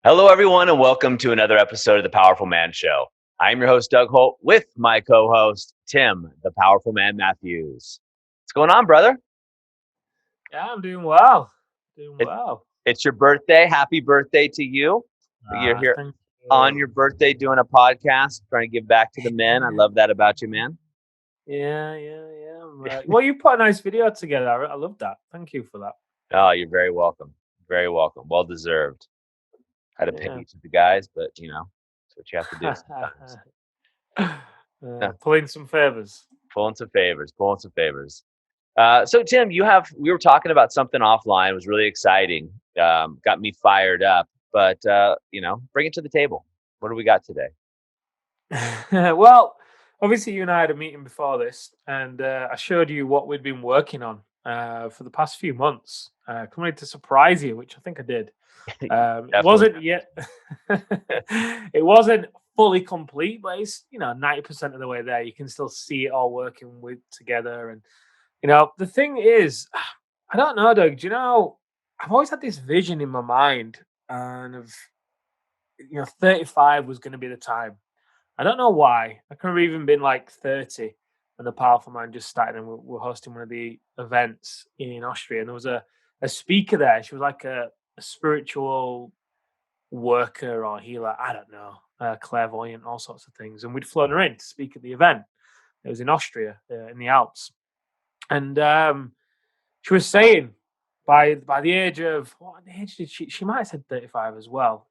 Hello, everyone, and welcome to another episode of the Powerful Man Show. I'm your host, Doug Holt, with my co-host, Tim, the Powerful Man Matthews. What's going on, brother? Yeah, I'm doing well. Doing It, well. it's your birthday. Happy birthday to you. You're here Thank on you. your birthday doing a podcast, trying to give back to the men. I Yeah, love that about you, man. yeah. Well, you put a nice video together. I love that. Thank you for that. Oh, you're very welcome. Very welcome. Well deserved. Had to pay Yeah. each of the guys, but that's what you have to do sometimes. Pulling some favors. Pulling some favors, pulling some favors. So Tim, we were talking about something offline. It was really exciting. Got me fired up. But bring it to the table. What do we got today? Well, obviously, you and I had a meeting before this, and I showed you what we'd been working on for the past few months. Coming to surprise you, which I think I did. It Definitely. wasn't yet. It wasn't fully complete, but it's 90% of the way there. You can still see it all working with together, and the thing is, I don't know, Doug. Do you know? I've always had this vision in my mind, and of 35 was going to be the time. I don't know why. I could have even been like 30 when the Powerful Man just started, and we're hosting one of the events in Austria, and there was a speaker there. She was like a spiritual worker or healer, I don't know, clairvoyant, all sorts of things. And we'd flown her in to speak at the event. It was in Austria, in the Alps, and she was saying by the age of what age did she might have said 35 as well.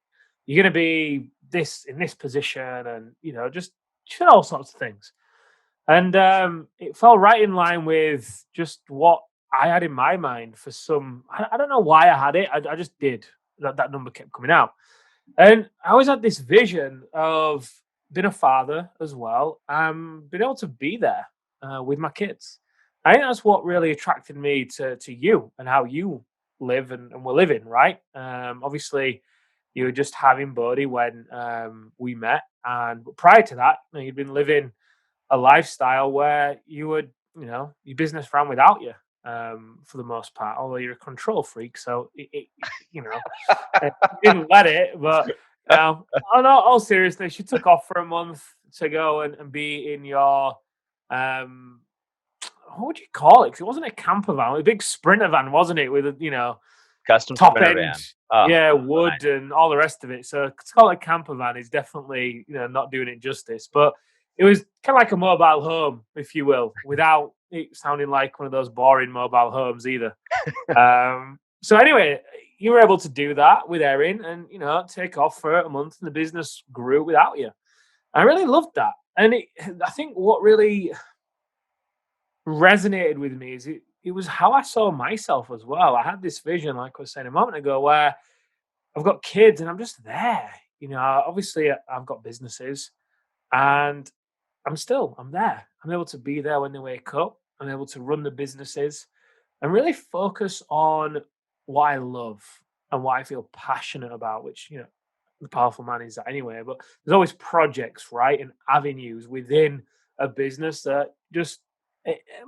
You're going to be this in this position, and just she said all sorts of things, and it fell right in line with just what I had in my mind for some. I don't know why I had it. I just did. That number kept coming out. And I always had this vision of being a father as well, being able to be there with my kids. I think that's what really attracted me to you and how you live and we're living, right? Obviously, you were just having Bodhi when we met, and prior to that, you'd been living a lifestyle where you would, your business ran without you for the most part. Although you're a control freak, so you know you didn't let it, but on all seriousness, you took off for a month to go and be in your um, what would you call it? 'Cause it wasn't a camper van, it was a big sprinter van, wasn't it? With a Custom top sprinter end, van. Oh, yeah, nice. wood and all the rest of it. So to call it a camper van is definitely not doing it justice. But it was kind of like a mobile home, if you will, without it sounding like one of those boring mobile homes either. So anyway, you were able to do that with Erin, and take off for a month, and the business grew without you. I really loved that, and I think what really resonated with me is it was how I saw myself as well. I had this vision, like I was saying a moment ago, where I've got kids and I'm just there. Obviously I've got businesses, and I'm there. I'm able to be there when they wake up. I'm able to run the businesses and really focus on what I love and what I feel passionate about, which, the Powerful Man is that anyway. But there's always projects, right? And avenues within a business that just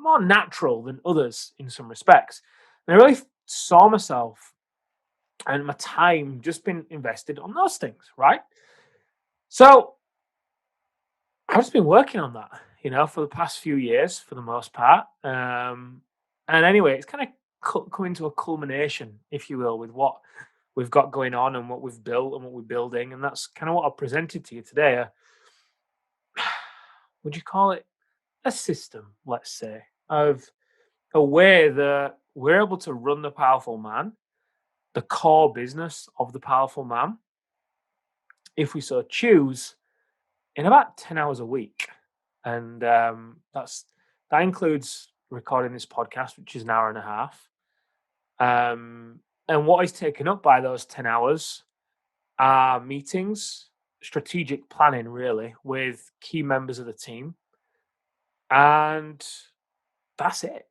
more natural than others in some respects. And I really saw myself and my time just been invested on those things, right? So I've just been working on that, for the past few years, for the most part. And anyway, it's kind of coming to a culmination, if you will, with what we've got going on and what we've built and what we're building. And that's kind of what I presented to you today. Would you call it a system, let's say, of a way that we're able to run the Powerful Man, the core business of the Powerful Man, if we so choose, in about 10 hours a week. And that includes recording this podcast, which is an hour and a half. And what is taken up by those 10 hours are meetings, strategic planning, really, with key members of the team. And that's it.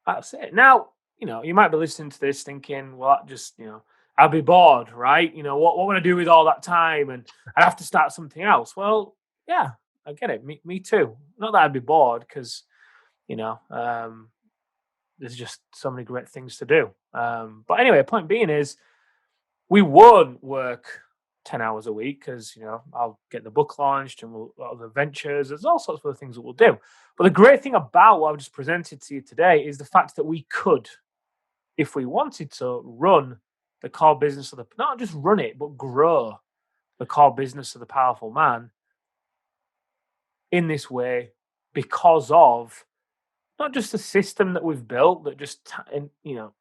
That's it. Now, you might be listening to this thinking, well, that just, I'll be bored, right? What would I do with all that time? And I'd have to start something else. Well, yeah, I get it. Me too. Not that I'd be bored because, you know, um, there's just so many great things to do. But anyway, point being is we won't work 10 hours a week because, I'll get the book launched and we'll other ventures. There's all sorts of other things that we'll do. But the great thing about what I've just presented to you today is the fact that we could, if we wanted to, run the core business of the, not just run it, but grow the core business of the powerful man in this way because of not just the system that we've built that just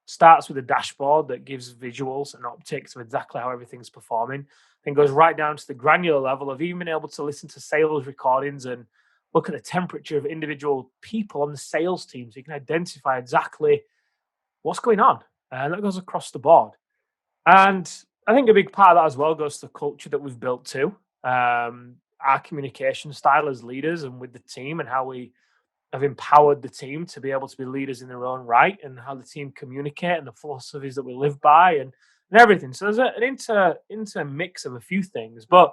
starts with a dashboard that gives visuals and optics of exactly how everything's performing, then goes right down to the granular level of even being able to listen to sales recordings and look at the temperature of individual people on the sales team so you can identify exactly what's going on. And that goes across the board. And I think a big part of that as well goes to the culture that we've built too. Our communication style as leaders and with the team, and how we have empowered the team to be able to be leaders in their own right, and how the team communicate and the philosophies that we live by, and everything. So there's an intermix of a few things, but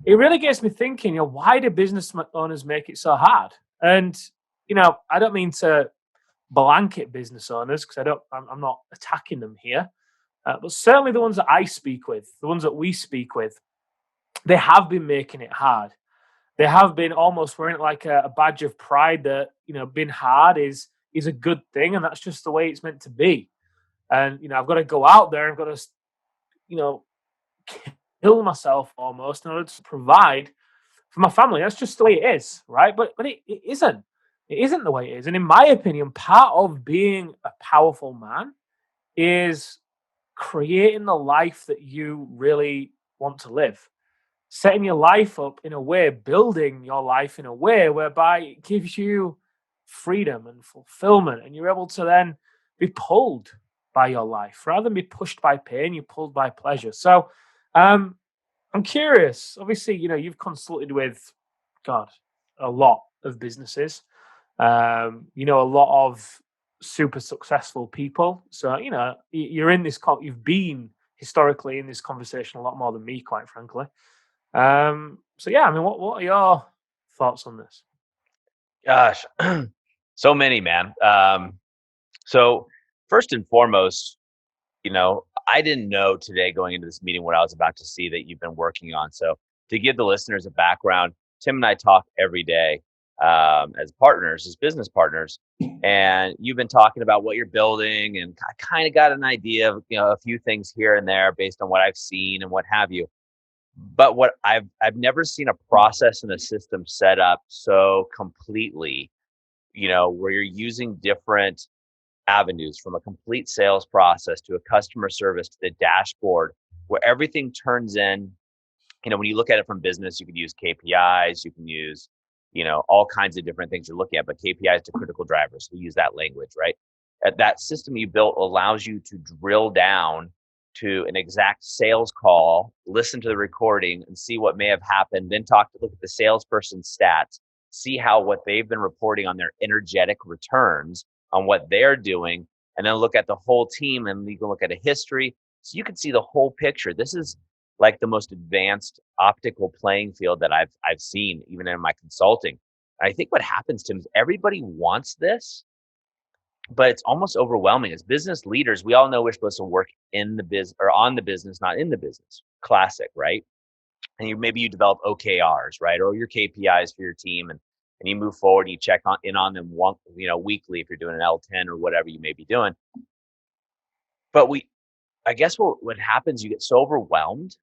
it really gets me thinking, why do business owners make it so hard? And, I don't mean to blanket business owners because I'm not attacking them here. But certainly the ones that I speak with, the ones that we speak with, they have been making it hard. They have been almost wearing it like a badge of pride that, being hard is a good thing, and that's just the way it's meant to be. And I've got to go out there, I've got to, you know, kill myself almost in order to provide for my family. That's just the way it is, right? But it isn't. It isn't the way it is. And in my opinion, part of being a powerful man is creating the life that you really want to live, setting your life up in a way, building your life in a way whereby it gives you freedom and fulfillment, and you're able to then be pulled by your life rather than be pushed by pain. You're pulled by pleasure. So, um, I'm curious. Obviously, you've consulted with, God, a lot of businesses. A lot of super successful people. So, you're in this. You've been historically in this conversation a lot more than me, quite frankly. So yeah, I mean, what are your thoughts on this? Gosh, so many, man. So first and foremost, I didn't know today going into this meeting what I was about to see that you've been working on. So to give the listeners a background, Tim and I talk every day as partners, as business partners, and you've been talking about what you're building, and I kind of got an idea of a few things here and there based on what I've seen and what have you. But what I've never seen a process and a system set up so completely, where you're using different avenues from a complete sales process to a customer service to the dashboard, where everything turns in. When you look at it from business, you could use KPIs, you can use, all kinds of different things you're looking at, but KPIs to critical drivers. We use that language, right? That system you built allows you to drill down to an exact sales call, listen to the recording and see what may have happened, then look at the salesperson's stats, see how what they've been reporting on their energetic returns on what they're doing, and then look at the whole team, and you can look at a history. So you can see the whole picture. This is like the most advanced optical playing field that I've seen, even in my consulting. I think what happens, Tim, is everybody wants this, but it's almost overwhelming. As business leaders, we all know we're supposed to work in the business or on the business, not in the business. Classic, right? And maybe you develop OKRs, right, or your KPIs for your team, and you move forward. And you check in on them weekly if you're doing an L10 or whatever you may be doing. But I guess what happens, you get so overwhelmed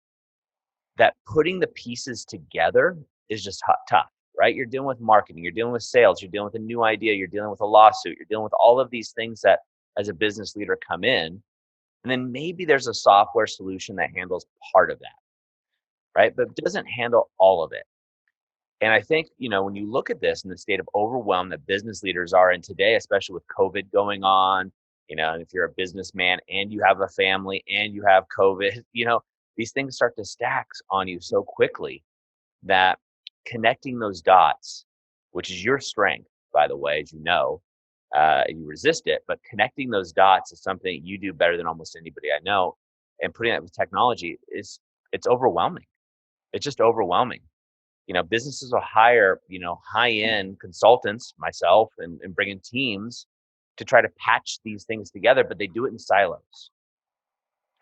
that putting the pieces together is just tough, right? You're dealing with marketing, you're dealing with sales, you're dealing with a new idea, you're dealing with a lawsuit, you're dealing with all of these things that as a business leader come in. And then maybe there's a software solution that handles part of that, right? But it doesn't handle all of it. And I think, when you look at this in the state of overwhelm that business leaders are in today, especially with COVID going on, and if you're a businessman and you have a family and you have COVID, these things start to stack on you so quickly that connecting those dots, which is your strength, by the way, as you resist it, but connecting those dots is something you do better than almost anybody I know. And putting that with technology it's overwhelming. It's just overwhelming. Businesses will hire, high-end consultants, myself, and bring in teams to try to patch these things together, but they do it in silos,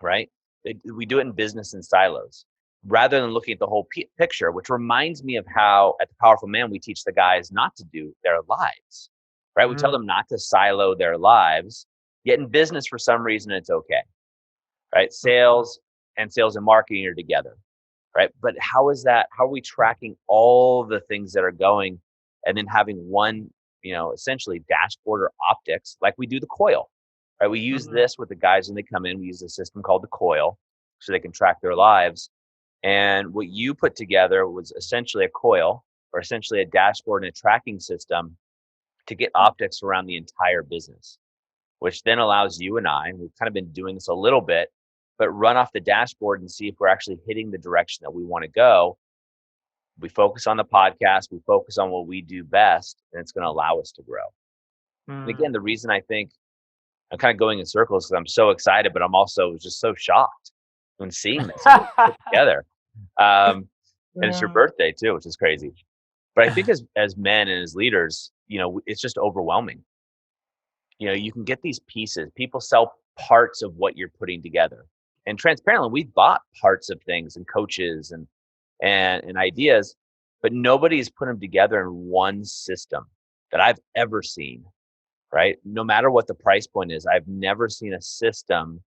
right? We do it in business in silos rather than looking at the whole picture, which reminds me of how at the Powerful Man, we teach the guys not to do their lives, right? We tell Mm, them not to silo their lives, yet in business, for some reason, it's okay, right? mhm, Sales and marketing are together, right? But how is that? How are we tracking all the things that are going and then having one, essentially dashboard or optics like we do the coil, right? We use mhm, this with the guys when they come in. We use a system called the coil so they can track their lives. And what you put together was essentially a coil or essentially a dashboard and a tracking system to get optics around the entire business, which then allows you and I, and we've kind of been doing this a little bit, but run off the dashboard and see if we're actually hitting the direction that we want to go. We focus on the podcast, we focus on what we do best, and it's going to allow us to grow. And mm. again, the reason I think I'm kind of going in circles is because I'm so excited, but I'm also just so shocked when seeing this and what you put together. Um, and it's your Uh, birthday too, which is crazy. But I think as men and as leaders, it's just overwhelming. You can get these pieces. People sell parts of what you're putting together. And transparently, we've bought parts of things and coaches and ideas, but nobody's put them together in one system that I've ever seen, right? No matter what the price point is, I've never seen a system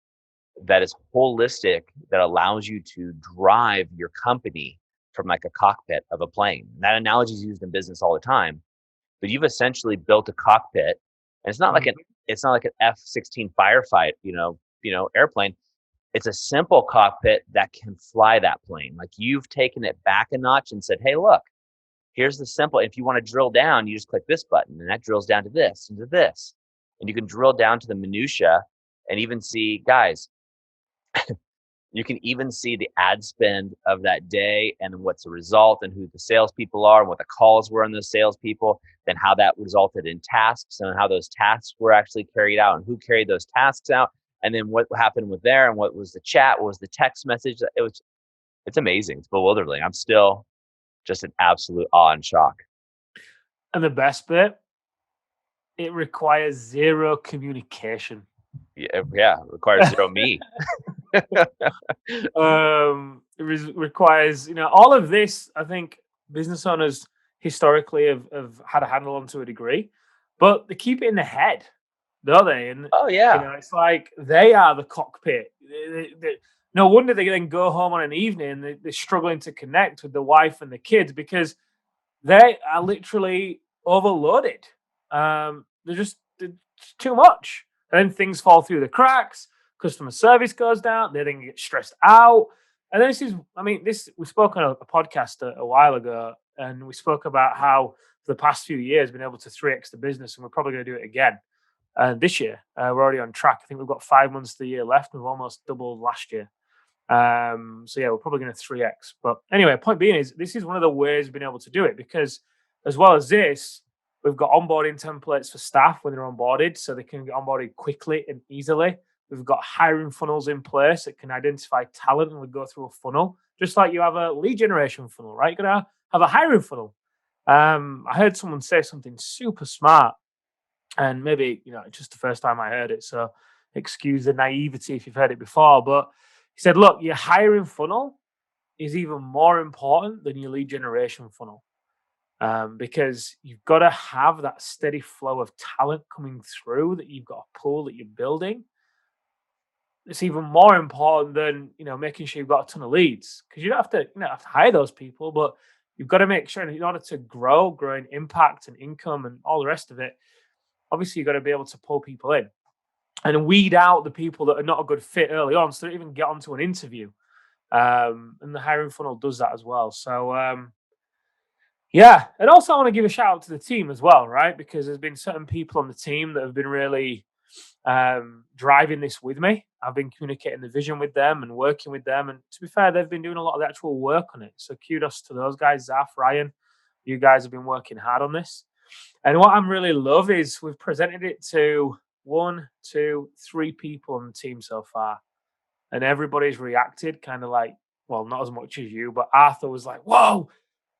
that is holistic that allows you to drive your company from like a cockpit of a plane. And that analogy is used in business all the time, but you've essentially built a cockpit, and mhm, it's not like an F-16 firefight, airplane. It's a simple cockpit that can fly that plane. Like you've taken it back a notch and said, "Hey, look, here's the simple. If you want to drill down, you just click this button, and that drills down to this and to this, and you can drill down to the minutia, and even see, guys, you can even see the ad spend of that day and what's the result and who the salespeople are and what the calls were on those salespeople, then how that resulted in tasks and how those tasks were actually carried out and who carried those tasks out. And then what happened with there and what was the chat, what was the text message. It's amazing. It's bewildering. I'm still just in absolute awe and shock. and the best bit, it requires 0 communication. Yeah, yeah, it requires zero me. It requires, all of this, I think business owners historically have had a handle on to a degree, but they keep it in the head, don't they? And, Oh yeah. it's like they are the cockpit. No wonder they then go home on an evening, they're struggling to connect with the wife and the kids because they are literally overloaded. It's too much. And then things fall through the cracks. Customer service goes down. They then get stressed out. And then we spoke on a podcast a while ago, and we spoke about how for the past few years been able to 3x the business, and we're probably going to do it again. And this year, we're already on track. I think we've got 5 months of the year left. We've almost doubled last year. So yeah, we're probably going to 3x. But anyway, point being is this is one of the ways we've been able to do it because as well as this, we've got onboarding templates for staff when they're onboarded so they can get onboarded quickly and easily. We've got hiring funnels in place that can identify talent and we go through a funnel, just like you have a lead generation funnel, right? You're gonna have a hiring funnel. I heard someone say something super smart, and maybe it's just the first time I heard it, so excuse the naivety if you've heard it before. But he said, "Look, your hiring funnel is even more important than your lead generation funnel because you've got to have that steady flow of talent coming through. That you've got a pool that you're building. It's even more important than making sure you've got a ton of leads because you don't have to hire those people, but you've got to make sure in order to grow in impact and income and all the rest of it. Obviously, you've got to be able to pull people in and weed out the people that are not a good fit early on, so they don't even get onto an interview. And the hiring funnel does that as well. So yeah, and also I want to give a shout out to the team as well, right? Because there's been certain people on the team that have been really driving this with me. I've been communicating the vision with them and working with them, and to be fair, they've been doing a lot of the actual work on it. So kudos to those guys, Zaf, Ryan. You guys have been working hard on this. And what I'm really love is we've presented it to one, two, three people on the team so far, and everybody's reacted kind of like, well, not as much as you, but Arthur was like, "Whoa!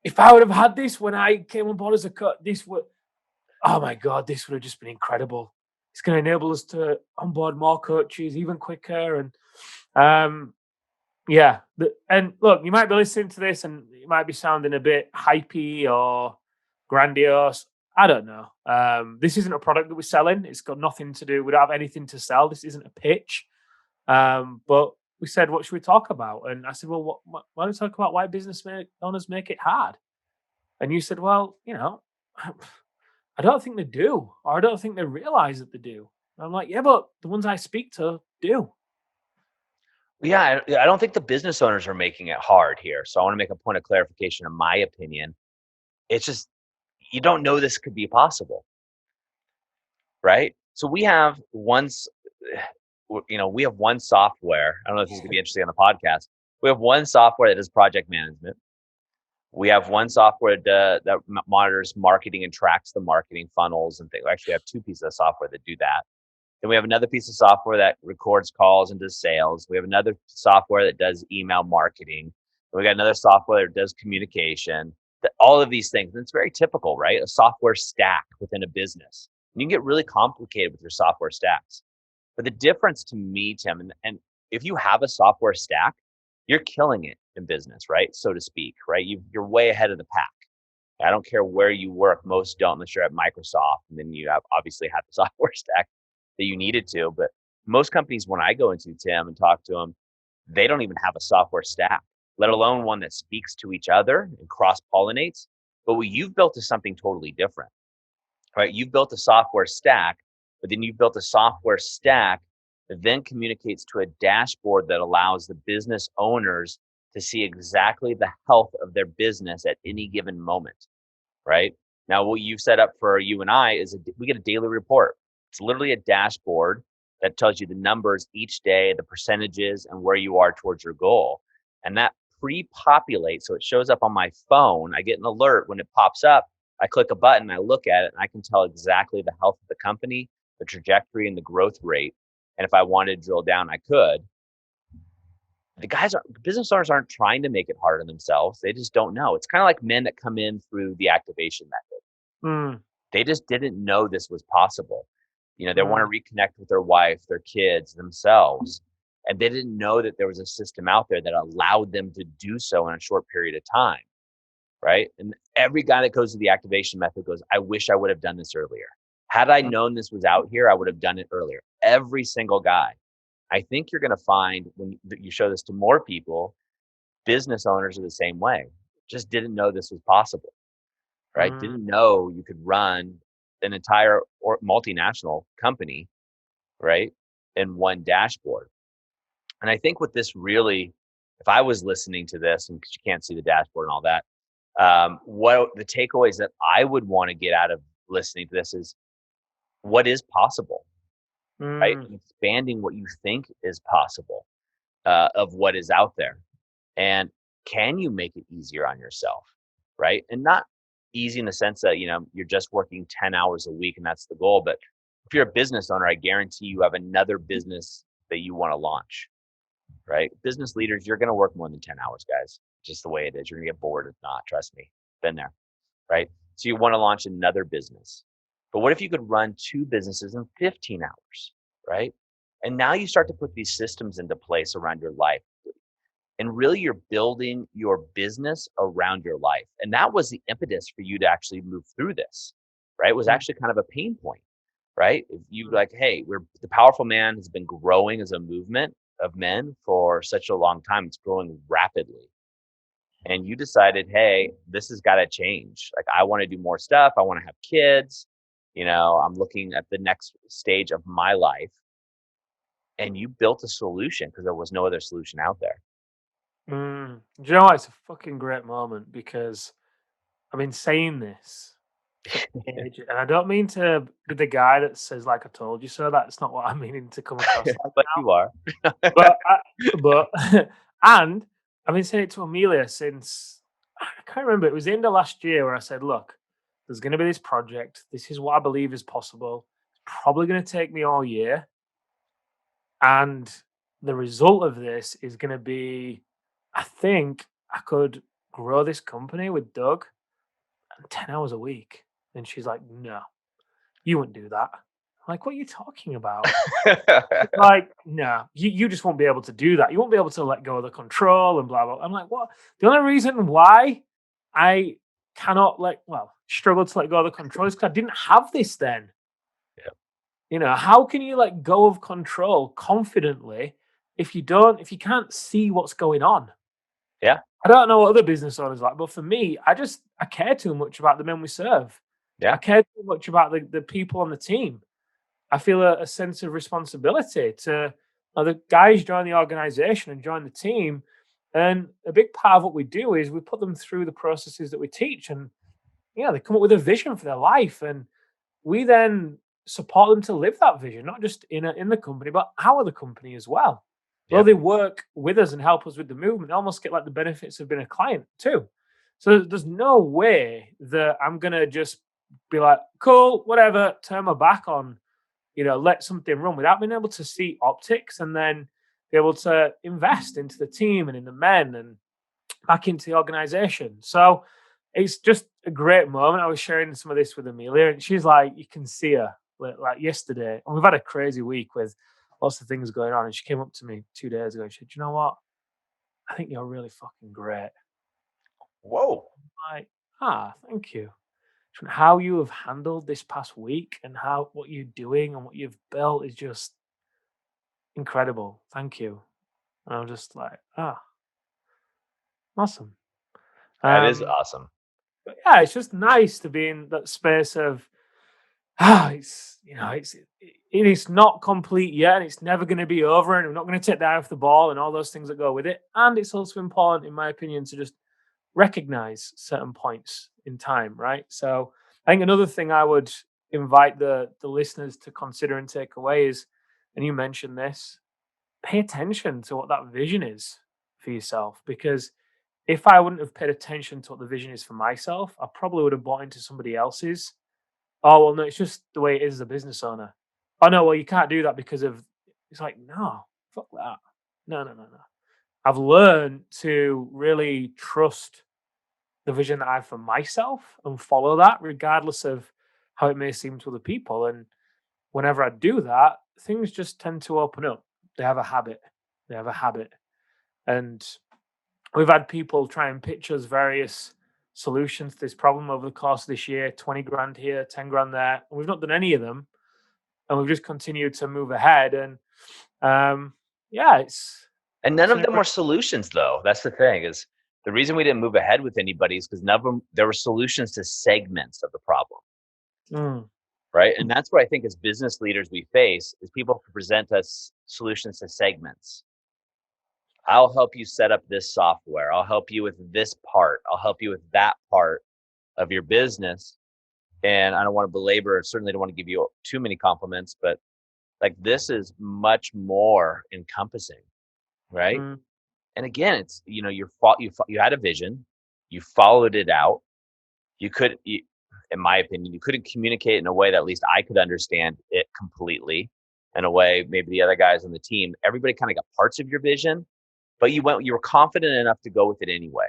If I would have had this when I came on board as a cut, this would, oh my god, this would have just been incredible. It's going to enable us to onboard more coaches even quicker." And Yeah, and look, you might be listening to this and it might be sounding a bit hypey or grandiose. I don't know. This isn't a product that we're selling. It's got nothing to do. We don't have anything to sell. This isn't a pitch. But we said, what should we talk about? And I said, well, why don't we talk about why owners make it hard? And you said, well, I don't think they do, or I don't think they realize that they do. And I'm like, yeah, but the ones I speak to do. Yeah, I don't think the business owners are making it hard here. So I want to make a point of clarification in my opinion. It's just you don't know this could be possible, right? So we have we have one software. I don't know if this is going to be interesting on the podcast. We have one software that does project management. We have one software that monitors marketing and tracks the marketing funnels and things. We actually have two pieces of software that do that. Then we have another piece of software that records calls and does sales. We have another software that does email marketing. We got another software that does communication. All of these things. And it's very typical, right? A software stack within a business. And you can get really complicated with your software stacks. But the difference to me, Tim, and if you have a software stack, you're killing it in business, right? So to speak, right? You're way ahead of the pack. I don't care where you work. Most don't unless you're at Microsoft. And then you have obviously have the software stack that you needed to. But most companies, when I go into Tim and talk to them, they don't even have a software stack, let alone one that speaks to each other and cross pollinates. But what you've built is something totally different, right? You've built a software stack, but then you've built a software stack that then communicates to a dashboard that allows the business owners to see exactly the health of their business at any given moment, right? Now, what you've set up for you and I is we get a daily report. It's literally a dashboard that tells you the numbers each day, the percentages, and where you are towards your goal. And that pre-populates, so it shows up on my phone. I get an alert when it pops up. I click a button, I look at it, and I can tell exactly the health of the company, the trajectory, and the growth rate. And if I wanted to drill down, I could. Business owners aren't trying to make it hard on themselves. They just don't know. It's kind of like men that come in through the activation method. Mm, They just didn't know this was possible. They want mm, to reconnect with their wife, their kids, themselves. And they didn't know that there was a system out there that allowed them to do so in a short period of time. Right. And every guy that goes to the activation method goes, I wish I would have done this earlier. Had I mm, known this was out here, I would have done it earlier. Every single guy. I think you're going to find when you show this to more people, business owners are the same way. Just didn't know this was possible, right? mm, Didn't know you could run an entire or multinational company, right, in one dashboard. And I think what this really, if I was listening to this, and because you can't see the dashboard and all that, what the takeaways that I would want to get out of listening to this is what is possible, right? mm, And expanding what you think is possible of what is out there. And can you make it easier on yourself, right? And not easy in the sense that, you're just working 10 hours a week and that's the goal. But if you're a business owner, I guarantee you have another business that you want to launch, right? Business leaders, you're going to work more than 10 hours, guys. Just the way it is. You're going to get bored if not. Trust me. Been there, right? So you want to launch another business. But what if you could run two businesses in 15 hours, right? And now you start to put these systems into place around your life. And really, you're building your business around your life. And that was the impetus for you to actually move through this, right? It was mm, actually kind of a pain point, right? If you like, hey, the powerful man has been growing as a movement of men for such a long time. It's growing rapidly. And you decided, hey, this has got to change. Like, I want to do more stuff. I want to have kids. I'm looking at the next stage of my life. And you built a solution because there was no other solution out there. mm. Do you know what? It's a fucking great moment because I've been saying this for ages, and I don't mean to be the guy that says like I told you so. That's not what I'm meaning to come across like But now. you are. But and I've been saying it to Amelia since I can't remember. It was the end of last year where I said, "Look, there's going to be this project. This is what I believe is possible. It's probably going to take me all year, and the result of this is going to be, I think I could grow this company with Doug 10 hours a week." And she's like, "No, you wouldn't do that." like, what are you talking about? Like, no, you just won't be able to do that. You won't be able to let go of the control and blah blah. I'm like, what? The only reason why I cannot struggle to let go of the control is because I didn't have this then. Yeah. How can you let go of control confidently if you can't see what's going on? Yeah. I don't know what other business owners like, but for me, I care too much about the men we serve. I Yeah. care too much about the people on the team. I feel a sense of responsibility to the guys join the organization and join the team. And a big part of what we do is we put them through the processes that we teach. And they come up with a vision for their life. And we then support them to live that vision, not just in the company, but our the company as well. Though Yeah. they work with us and help us with the movement, they almost get like the benefits of being a client too. So there's no way that I'm gonna just be like, cool, whatever, turn my back on, let something run without being able to see optics and then be able to invest into the team and in the men and back into the organization. So it's just a great moment. I was sharing some of this with Amelia, and she's like, you can see her like yesterday. And we've had a crazy week with lots of things going on. And she came up to me 2 days ago and she said, you know what? I think you're really fucking great. Whoa. I'm like, thank you. She went, how you have handled this past week and how what you're doing and what you've built is just incredible. Thank you. And I'm just like, awesome. That is Um, awesome. but yeah, it's just nice to be in that space of it's not complete yet, and it's never going to be over, and we're not going to take the eye off the ball, and all those things that go with it. And it's also important, in my opinion, to just recognize certain points in time, right? So I think another thing I would invite the listeners to consider and take away is, and you mentioned this, pay attention to what that vision is for yourself, because if I wouldn't have paid attention to what the vision is for myself, I probably would have bought into somebody else's. Oh, well, no, it's just the way it is as a business owner. Oh, no, well, you can't do that because of. It's like, no, fuck that. No, no, no, no. I've learned to really trust the vision that I have for myself and follow that, regardless of how it may seem to other people. And whenever I do that, things just tend to open up. They have a habit. They have a habit. And we've had people try and pitch us various solutions to this problem over the course of this year, 20 grand here, 10 grand there. And we've not done any of them. And we've just continued to move ahead. And yeah, And none it's of an them were solutions, though. That's the thing is the reason we didn't move ahead with anybody is because none of them there were solutions to segments of the problem, mm, right? And that's what I think as business leaders we face is people can present us solutions to segments. I'll help you set up this software. I'll help you with this part. I'll help you with that part of your business. And I don't want to belabor, certainly don't want to give you too many compliments, but like this is much more encompassing, right? mm, And again, it's you had a vision, you followed it out. In my opinion, you couldn't communicate in a way that at least I could understand it completely. In a way, maybe the other guys on the team, everybody kind of got parts of your vision, but you were confident enough to go with it anyway,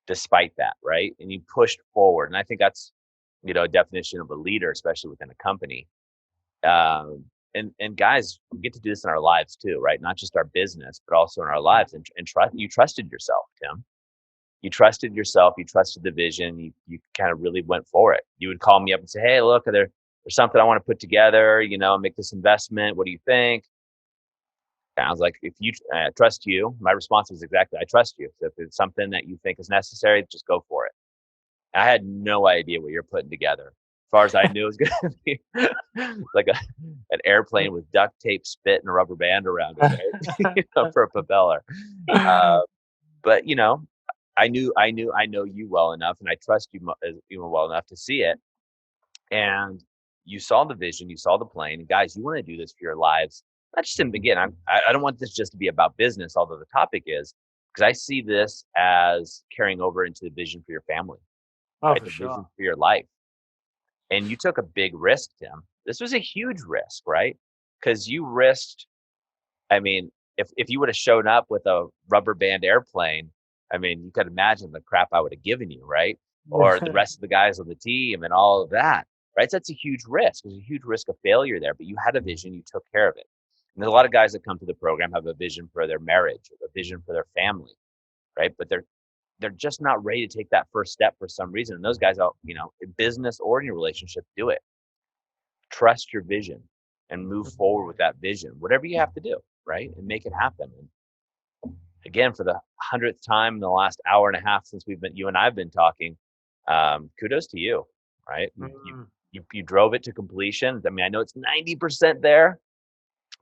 despite that, right? And you pushed forward. And I think that's a definition of a leader, especially within a company. And guys, we get to do this in our lives too, right? Not just our business, but also in our lives. And you trusted yourself, Tim. You trusted yourself. You trusted the vision. You kind of really went for it. You would call me up and say, "Hey, look, there's something I want to put together. Make this investment. What do you think?" And I was like, "If I trust you," my response was exactly, "I trust you. So if it's something that you think is necessary, just go for it." I had no idea what you're putting together. As far as I knew, it was going to be like an airplane with duct tape, spit, and a rubber band around it, right? For a propeller. Uh, but I know you well enough, and I trust you even well enough to see it. And you saw the vision, you saw the plane. And guys, you want to do this for your lives, not just in again. I don't want this just to be about business, although the topic is, because I see this as carrying over into the vision for your family, oh, right? for The vision sure. for your life. And you took a big risk, Tim. This was a huge risk, right? Because you risked, I mean, if you would have shown up with a rubber band airplane, I mean, you could imagine the crap I would have given you, right? Or the rest of the guys on the team and all of that. right? So that's a huge risk. There's a huge risk of failure there, but you had a vision, you took care of it. And there's a lot of guys that come to the program have a vision for their marriage, a vision for their family, right? But they're just not ready to take that first step for some reason. And those guys out, in business or in your relationship, do it. Trust your vision and move forward with that vision, whatever you have to do, right? And make it happen. And again, for the 100th time in the last hour and a half since you and I've been talking, kudos to you, right? Mm. You drove it to completion. I mean, I know it's 90% there,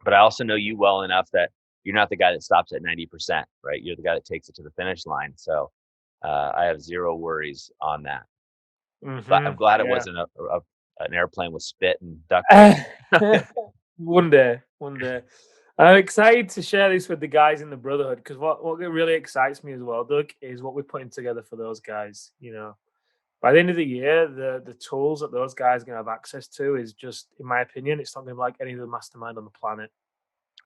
but I also know you well enough that you're not the guy that stops at 90%, right? You're the guy that takes it to the finish line. So I have zero worries on that. But I'm glad it Yeah. wasn't an airplane with spit and duct tape. One day, one day. I'm excited to share this with the guys in the brotherhood because what really excites me as well, Doug, is what we're putting together for those guys. By the end of the year, the tools that those guys are going to have access to is just, in my opinion, it's not going to be like any other mastermind on the planet.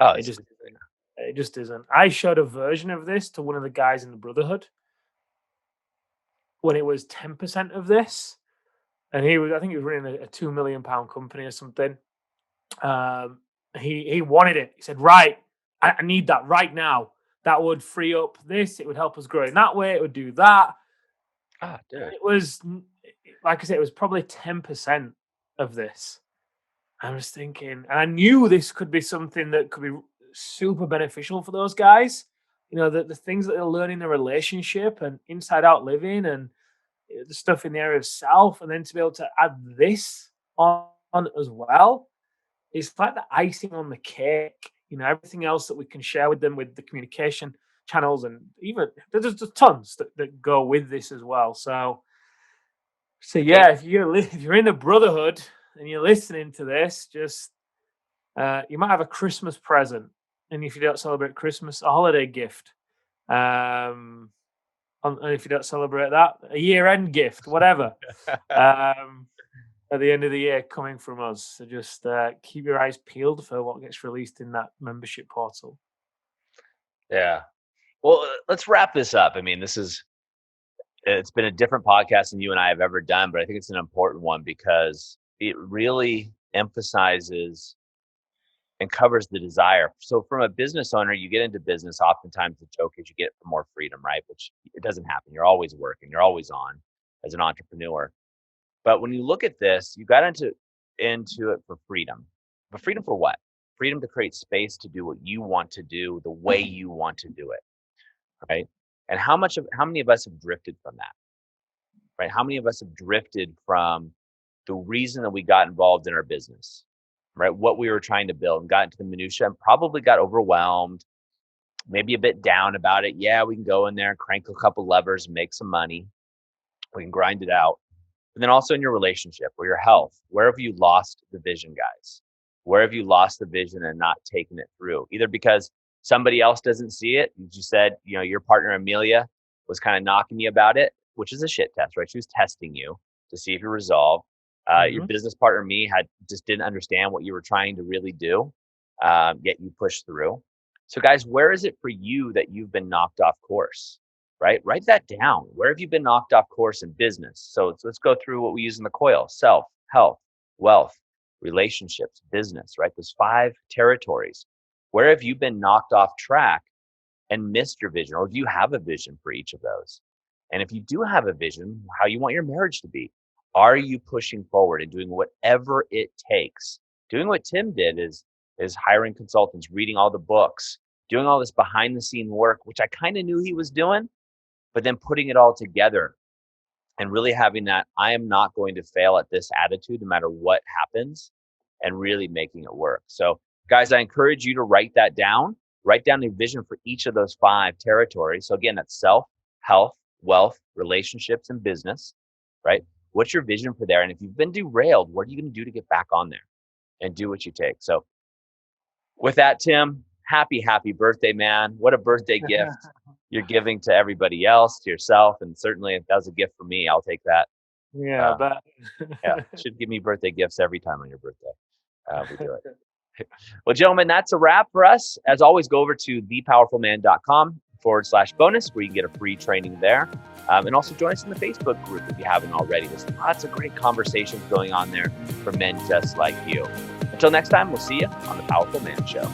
Oh, It just isn't. It just isn't. I showed a version of this to one of the guys in the brotherhood when it was 10% of this, and I think he was running a £2 million company or something. Um, he wanted it. He said, "Right, I need that right now. That would free up this. It would help us grow in that way. It would do that." And dude. it was, like I said, it was probably 10% of this. I was thinking, and I knew this could be something that could be super beneficial for those guys. The things that they're learning in their relationship and inside out living and the stuff in the area of self, and then to be able to add this on as well. It's like the icing on the cake. Everything else that we can share with them with the communication channels, and even there's just tons that go with this as well. So Okay. yeah, if you're in the brotherhood and you're listening to this, just you might have a Christmas present, and if you don't celebrate Christmas, a holiday gift. Um, and if you don't celebrate that, a year-end gift, whatever. Um, at the end of the year coming from us. So just keep your eyes peeled for what gets released in that membership portal. Yeah. Well, let's wrap this up. I mean, it's been a different podcast than you and I have ever done, but I think it's an important one because it really emphasizes and covers the desire. So from a business owner, you get into business, oftentimes the joke is you get it for more freedom, right? Which it doesn't happen. You're always working, you're always on as an entrepreneur. But when you look at this, you got into it for freedom. But freedom for what? Freedom to create space to do what you want to do the way you want to do it, right? And how many of us have drifted from that, right? How many of us have drifted from the reason that we got involved in our business, right? What we were trying to build and got into the minutia and probably got overwhelmed, maybe a bit down about it. Yeah, we can go in there and crank a couple levers and make some money. We can grind it out. And then also in your relationship or your health, where have you lost the vision, guys? Where have you lost the vision and not taken it through? Either because somebody else doesn't see it. You said, your partner Amelia was kind of knocking you about it, which is a shit test, right? She was testing you to see if you resolve. Your Hmm. business partner me just didn't understand what you were trying to really do, yet you pushed through. So, guys, where is it for you that you've been knocked off course? Right? Write that down. Where have you been knocked off course in business? So let's go through what we use in the coil: self, health, wealth, relationships, business, right? Those 5 territories. Where have you been knocked off track and missed your vision? Or do you have a vision for each of those? And if you do have a vision, how you want your marriage to be, are you pushing forward and doing whatever it takes? Doing what Tim did is hiring consultants, reading all the books, doing all this behind the scene work, which I kind of knew he was doing, but then putting it all together and really having that I am not going to fail at this attitude no matter what happens, and really making it work. So guys, I encourage you to write that down. Write down the vision for each of those 5 territories. So again, that's self, health, wealth, relationships, and business, right? What's your vision for there? And if you've been derailed, what are you going to do to get back on there and do what you take? So with that, Tim, happy birthday, man. What a birthday gift you're giving to everybody else, to yourself, and certainly if that was a gift for me, I'll take that. Yeah, Uh, but yeah, should give me birthday gifts every time on your birthday. We do it. Well, gentlemen, that's a wrap for us. As always, go over to thepowerfulman.com patreon.com/bonus, where you can get a free training there. And also join us in the Facebook group if you haven't already. There's lots of great conversations going on there for men just like you. Until next time, we'll see you on the Powerful Man Show.